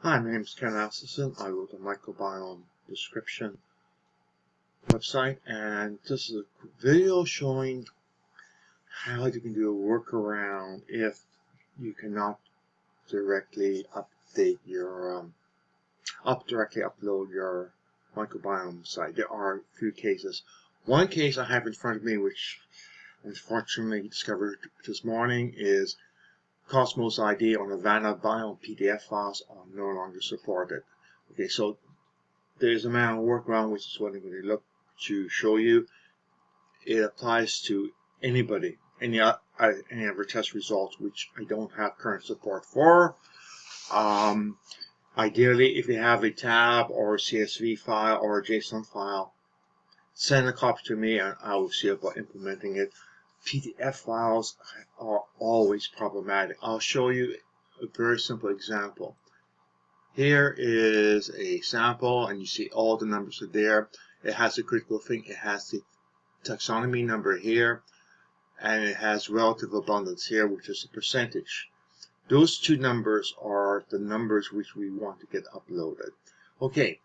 Hi, my name is Ken Assison. I wrote the Microbiome Prescription website, and this is a video showing how you can do a workaround if you cannot directly update your directly upload your microbiome site. There are a few cases. One case I have in front of me, which unfortunately discovered this morning, is Cosmos ID or Nirvana PDF files are no longer supported. Okay, so there's a manual workaround, which is what I'm going to look to show you. It applies to anybody, any other test results which I don't have current support for. Ideally, if you have a tab or a CSV file or a JSON file, send a copy to me and I will see about implementing it. PDF files are always problematic. I'll show you a very simple example. Here is a sample, and you see all the numbers are there. It has a critical thing. It has the taxonomy number here, and it has relative abundance here, which is a percentage. Those two numbers are the numbers which we want to get uploaded. Okay,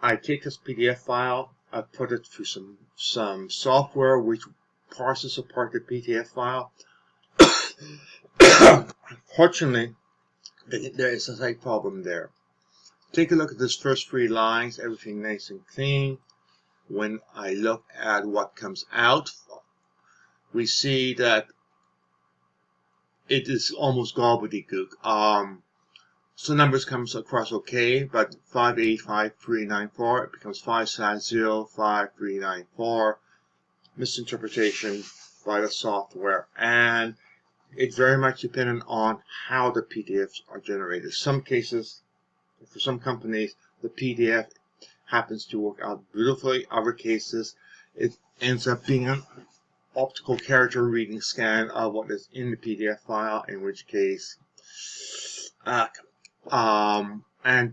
I take this PDF file, I put it through some software which parses apart the PDF file. Unfortunately, there is a slight problem there. Take a look at this first 3 lines, everything nice and clean. When I look at what comes out, we see that it is almost gobbledygook. So numbers comes across okay, but 585394, it becomes 5/05394. Misinterpretation by the software, and it's very much dependent on how the PDFs are generated. Some cases, for some companies, the PDF happens to work out beautifully. Other cases, it ends up being an optical character reading scan of what is in the PDF file, in which case, and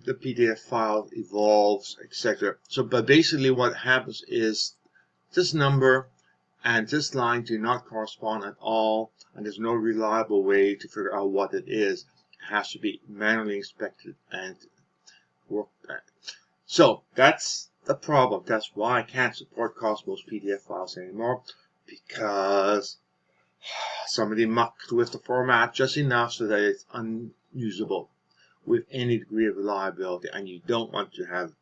the PDF file evolves, etc. So, but basically what happens is this number and this line do not correspond at all, and there's no reliable way to figure out what it is. It has to be manually inspected and worked at. So that's the problem. That's why I can't support Cosmos PDF files anymore, because somebody mucked with the format just enough so that it's unusable with any degree of reliability, and you don't want to have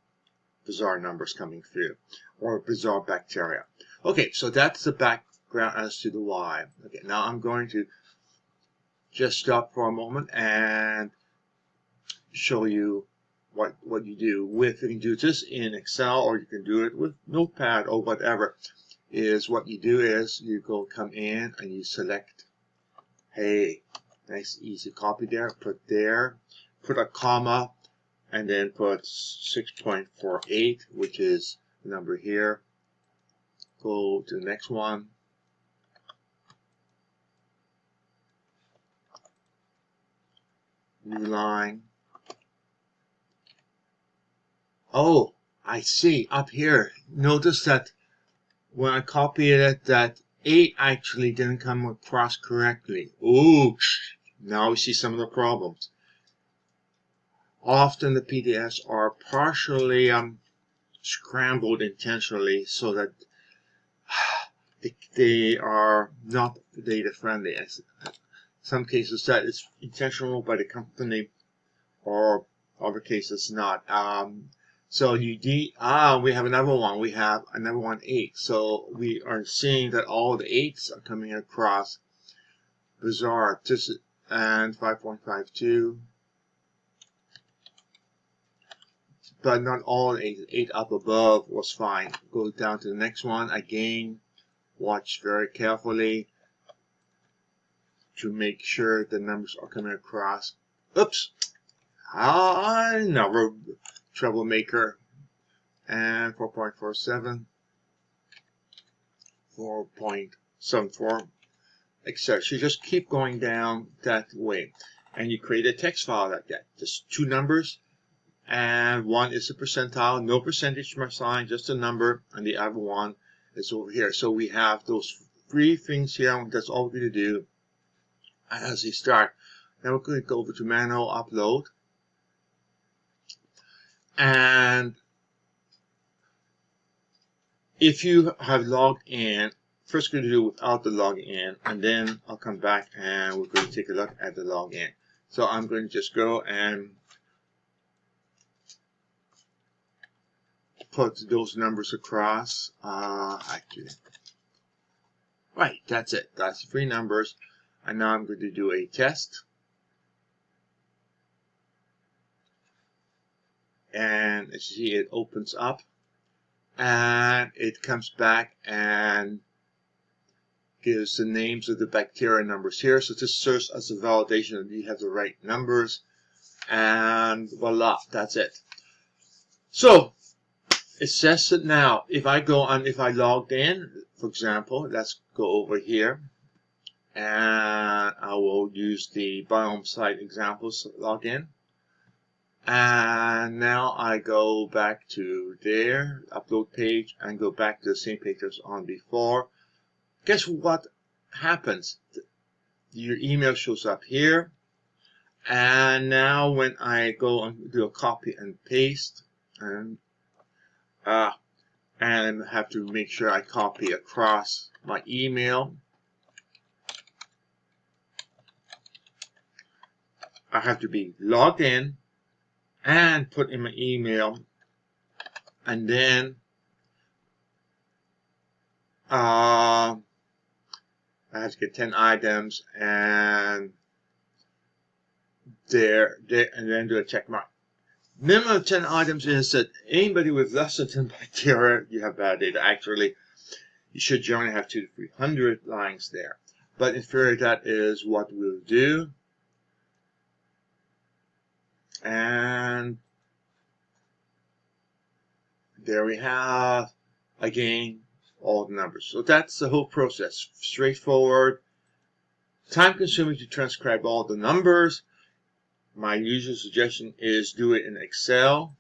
bizarre numbers coming through or bizarre bacteria. Okay, so that's the background as to the why. Okay, now I'm going to just stop for a moment and show you what you do with. You can do this in Excel, or you can do it with Notepad or whatever. Is what you do is you come in and you select, hey, nice easy copy there, put a comma, and then put 6.48, which is the number here. Go to the next one. New line. Oh, I see. Up here, notice that when I copied it, that 8 actually didn't come across correctly. Oops. Now we see some of the problems. Often the PDFs are partially scrambled intentionally so that they are not data friendly. In some cases that is intentional by the company, or other cases not. So we have another one. We have another one 8. So we are seeing that all the 8s are coming across bizarre. And 5.52. But not all 8 up above was fine. Go down to the next one. Again, watch very carefully to make sure the numbers are coming across. Oops! Another troublemaker. And 4.47, 4.74, etc. So you just keep going down that way. And you create a text file like that. Just 2 numbers. And one is a percentile, no percentage sign, just a number, and the other one is over here. So we have those 3 things here, and that's all we're going to do as a start. Now we're going to go over to manual upload, And if you have logged in, first going to do without the login, and then I'll come back and we're going to take a look at the login. So I'm going to just go and put those numbers across. Actually, right, that's it. That's 3 numbers. And now I'm going to do a test. And as you see, it opens up. And it comes back and gives the names of the bacteria numbers here. So this serves as a validation that you have the right numbers. And voila, that's it. So it says that now, if I go and if I logged in, for example, let's go over here. And I will use the biome site examples login. And now I go back to there, upload page, and go back to the same page as on before. Guess what happens? Your email shows up here. And now when I go and do a copy and paste, and have to make sure I copy across my email. I have to be logged in and put in my email, and then I have to get 10 items and and then do a check mark. Minimum of 10 items is that anybody with less than 10 bacteria, you have bad data. Actually, you should generally have 200 to 300 lines there. But in theory, that is what we'll do. And there we have, again, all the numbers. So that's the whole process. Straightforward, time-consuming to transcribe all the numbers. My usual suggestion is do it in Excel.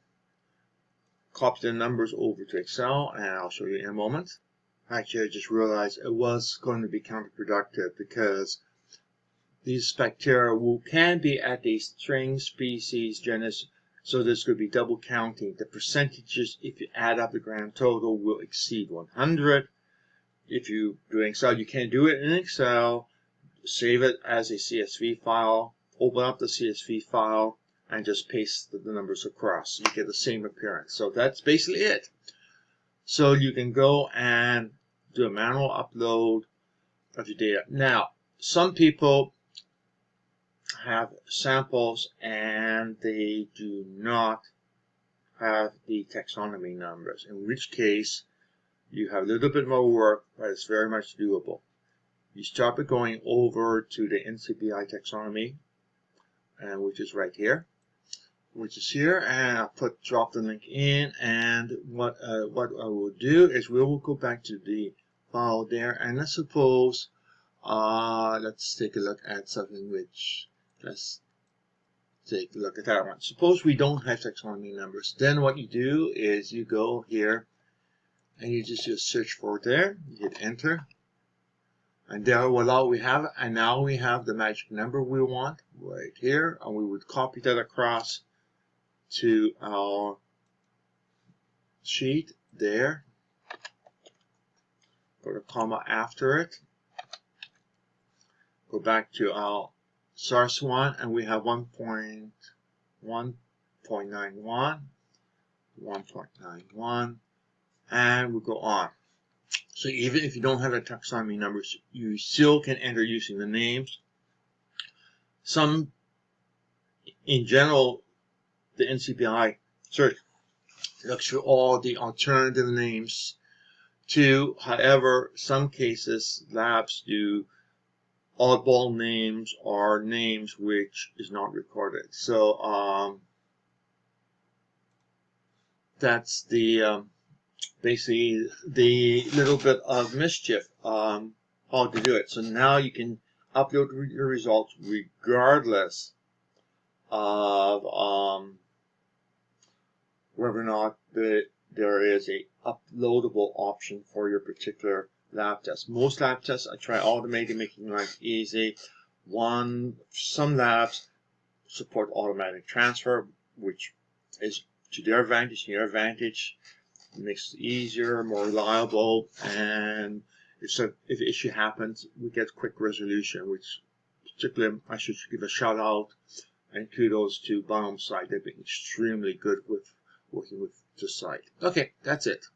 Copy the numbers over to Excel, and I'll show you in a moment. Actually, I just realized it was going to be counterproductive because these bacteria can be at a string, species, genus, so this could be double counting. The percentages, if you add up the grand total, will exceed 100. If you do Excel, you can do it in Excel, save it as a CSV file, open up the CSV file, and just paste the numbers across. You get the same appearance. So that's basically it. So you can go and do a manual upload of your data. Now, some people have samples and they do not have the taxonomy numbers, in which case you have a little bit more work, but it's very much doable. You start by going over to the NCBI taxonomy, and which is right here, and I'll drop the link in. And what I will do is we will go back to the file there, and let's suppose let's take a look at something which, let's take a look at that one. Suppose we don't have taxonomy numbers. Then what you do is you go here and you just do a search for it there. You hit enter. And there, voila, we have it. And now we have the magic number we want right here. And we would copy that across to our sheet there. Put a comma after it. Go back to our source one, and we have 1.91, 1.91, and we'll go on. So even if you don't have the taxonomy numbers, you still can enter using the names. In general, the NCBI search looks for all the alternative names too. However, some cases labs do oddball names or names which is not recorded. So that's the basically the little bit of mischief how to do it. So now you can upload your results regardless of whether or not there is a uploadable option for your particular lab test. Most lab tests I try automating, making life easy. Some labs support automatic transfer, which is to their advantage, your advantage. It makes it easier, more reliable, and if an issue happens, we get quick resolution, which particularly I should give a shout out and kudos to Biome site. They've been extremely good with working with the site. Okay, that's it.